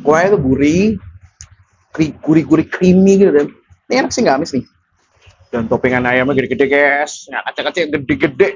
Kuahnya tuh gurih, gurih-gurih creamy gitu dan ini enak sih, nggak amis nih. Dan toppingan ayamnya gede-gede guys, nggak kecil-kecil, gede-gede.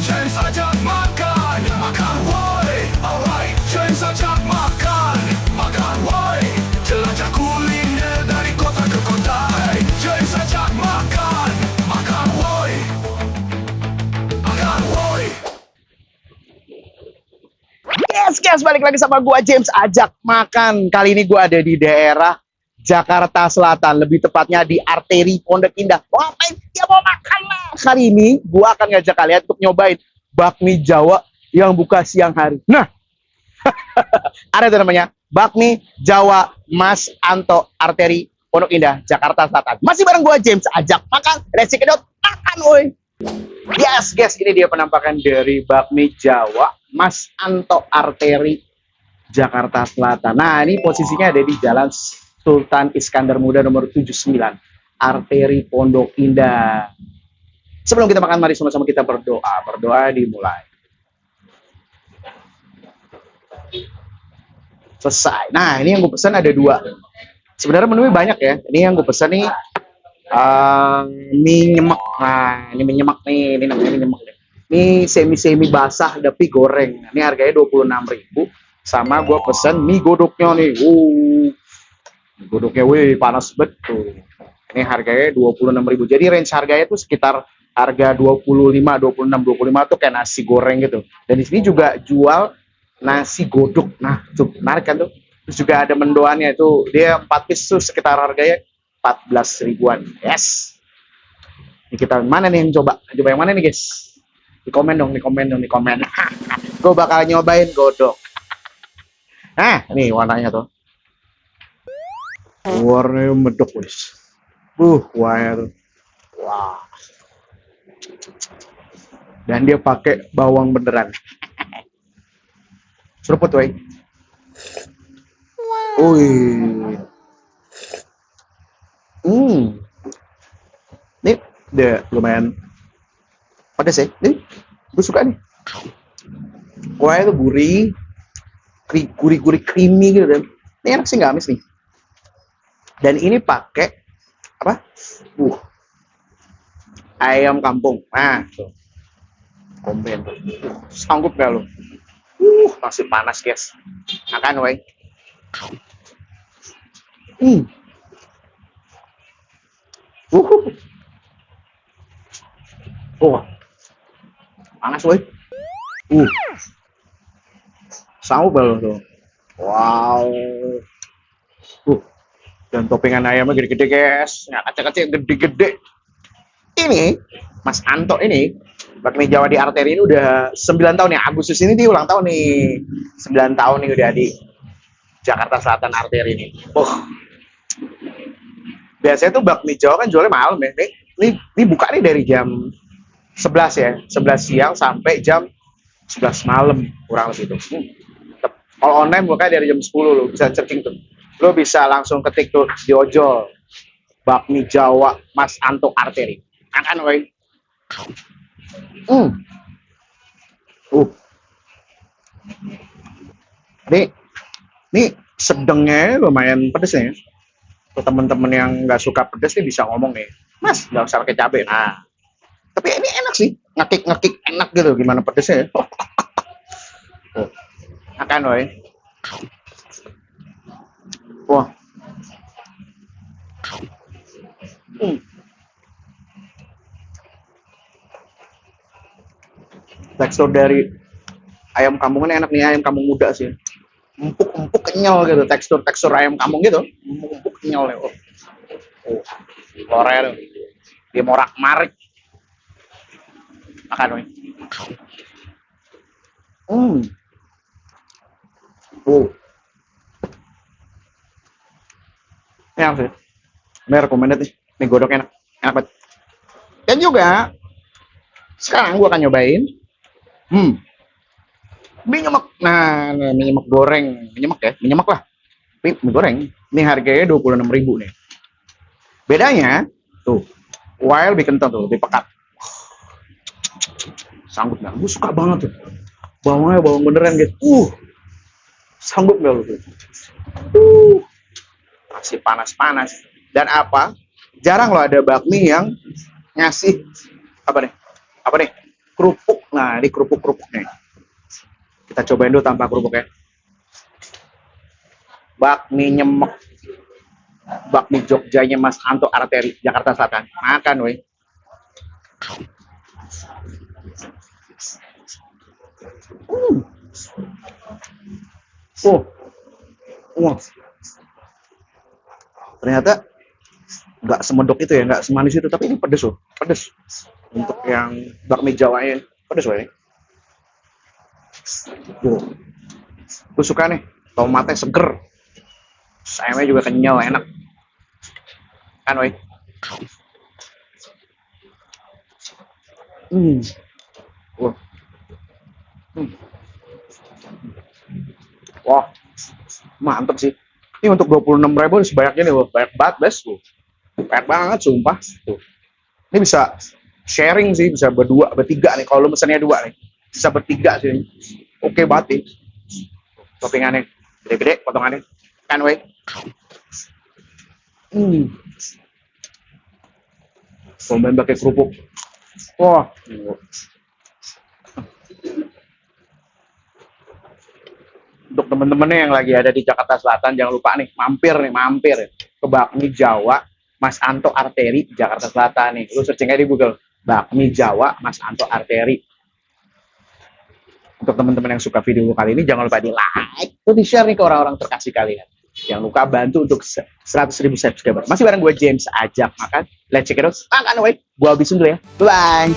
James ajak makan, makan woi, alright. James ajak makan, makan woi. Jelajah kuliner dari kota ke kota. Hey, James ajak makan, makan woi, makan woi. Yes, guys, balik lagi sama gua James ajak makan. Kali ini gua ada di daerah Jakarta Selatan, lebih tepatnya di Arteri Pondok Indah. Wah, dia mau makan lah. Kali ini gua akan ngajak kalian untuk nyobain bakmi Jawa yang buka siang hari. Nah, ada tuh namanya bakmi Jawa Mas Anto Arteri Pondok Indah Jakarta Selatan. Masih bareng gua James ajak makan. Let's check it out. Makan, woi. Yes, guys, ini dia penampakan dari bakmi Jawa Mas Anto Arteri Jakarta Selatan. Nah, ini posisinya ada di Jalan Sultan Iskandar Muda nomor 79, Arteri Pondok Indah. Sebelum kita makan, mari sama-sama kita berdoa. Berdoa dimulai. Selesai. Nah, ini yang gue pesan ada dua. Sebenarnya menunya banyak ya. Ini yang gue pesan nih mie nyemek. Nah, ini mie nyemek nih. Ini namanya mie nyemek. Ini semi-semi basah tapi goreng. Ini harganya 26.000. Sama gue pesan mie godognya nih. Godognya wih panas betul. Ini harganya 26.000. Jadi range harganya tuh sekitar harga 25, 26, 25 tuh kayak nasi goreng gitu. Dan di sini juga jual nasi godog. Nah, tuh menarik kan tuh. Terus juga ada mendoannya itu. Dia 4 piece tuh sekitar harganya 14 ribuan. Yes. Ini kita mana nih yang coba? Coba yang mana nih, guys? Di komen dong, di komen dong, di komen. Gue bakal nyobain godog. Nah, ini warnanya tuh. Warnanya medok, guys. Warnanya tuh. Wah. Dan dia pakai bawang beneran. Seruput, woy. Wih. Ini udah lumayan pedas ya. Nih, gue suka nih. Kuahnya tuh gurih, gurih creamy gitu dan ini enak sih, nggak amis nih. Dan ini pakai apa? Ayam kampung. Nah, tuh. Komben tuh. Sanggup gak lo? Masih panas, guys. Makan, woy. Panas, woy. Sanggup gak lo tuh? Wow. Dan toppingan ayamnya gede-gede, guys. Nggak kecil-kecil, gede-gede. Ini Mas Anto ini bakmi Jawa di Arteri ini udah 9 tahun ya. Agustus ini dia ulang tahun nih. 9 tahun nih udah di Jakarta Selatan Arteri ini. Biasanya tuh bakmi Jawa kan jualnya malam ya. Ini buka nih dari jam 11 ya. 11 siang sampai jam 11 malam kurang lebih tuh. Kalau online buka dari jam 10 lo bisa searching tuh. Lo bisa langsung ketik tuh di ojol bakmi Jawa Mas Anto Arteri. Makan, woy. Ini sedangnya lumayan pedes ya. Untuk temen-temen yang nggak suka pedes nih bisa ngomong nih, Mas, nggak usah pakai cabai. Nah, tapi ini enak sih, ngekik enak gitu. Gimana pedesnya ya? Makan, woy. Wah. Tekstur dari ayam kampung ini enak nih, ayam kampung muda sih. Empuk kenyal gitu, tekstur ayam kampung gitu. Empuk kenyal ya. Korel. Dia morak-marik. Makan, woy. Enak sih. Ini recommended nih. Ini godok enak. Enak banget. Dan juga sekarang gue akan nyobain Hmm, mie nyemek. Nah, mie nyemek goreng. Mie nyemek ya, mie nyemek lah. Mie goreng. Ini harganya 26.000 nih. Bedanya, tuh, while lebih kental tuh, lebih pekat. Sanggup nggak? Gue suka banget tuh. Bawangnya bawang beneran gitu. Sanggup nggak lu tuh? Masih panas-panas. Dan apa? Jarang loh ada bakmi yang ngasih apa nih? Apa nih? Kerupuk. Nah, ini kerupuk-kerupuknya. Kita cobain dulu tanpa kerupuknya. Bakmi nyemek. Bakmi Jogjanya Mas Anto Arteri, Jakarta Selatan. Makan, woi. Oh, wah. Ternyata nggak semedok itu ya, nggak semanis itu, tapi ini pedes loh, pedes. Untuk yang bakmi Jawanya, pedes woi. Tuh, gue suka nih, tomatnya seger, sayurnya juga kenyal, enak. Kan woi. Hmm. Wah. Hmm. Wah, mantep sih. Ini untuk 26.000 sebanyak ini loh, banyak banget, bes. Banyak banget, sumpah. Tuh. Ini bisa sharing sih, bisa berdua, bertiga nih. Kalau lu pesannya dua nih, bisa bertiga sih. Oke banget nih. Toppingannya gede-gede, potongannya. Kan, woi. Komben pakai kerupuk. Wah. Untuk temen-temennya yang lagi ada di Jakarta Selatan, jangan lupa nih, mampir ke Bakmi Jawa Mas Anto Arteri, Jakarta Selatan nih. Lu searching aja di Google, Bakmi Jawa Mas Anto Arteri. Untuk teman-teman yang suka video kali ini, jangan lupa di like, atau di share nih ke orang-orang terkasih kalian. Jangan lupa bantu untuk 100.000 subscriber. Masih bareng gue James, ajak makan. Let's check it out. Makan, wait. Gue habisin dulu ya. Bye.